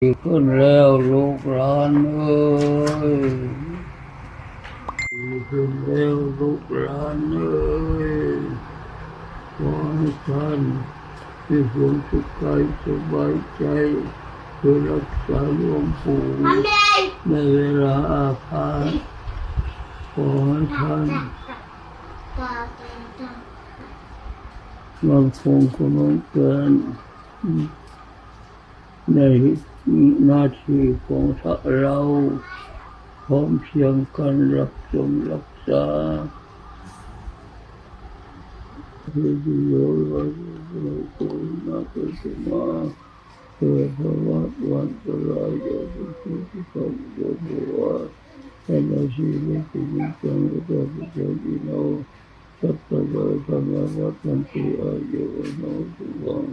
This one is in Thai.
ดีขึ้นแล้วลูกหลานเอ้ยดีขึ้นแล้วลูกหลานเอ้ยขอให้ท่านมีความสุขกายสบายใจเพื่อรักษาหลวงปู่ในเวลาอาพาธขอให้ท่านมั่นคงของกันในหน้าที่ของเราพร้อมเพียงกันรักษาคือโยวัสดุคุณนาคสมาเพื่อพระวันตรายโยสุขิสัมโยบัวให้เราชีวิตที่จังก็จะดีโนสัพพะโลกธรรมวัฏันติอายุโนสุวัง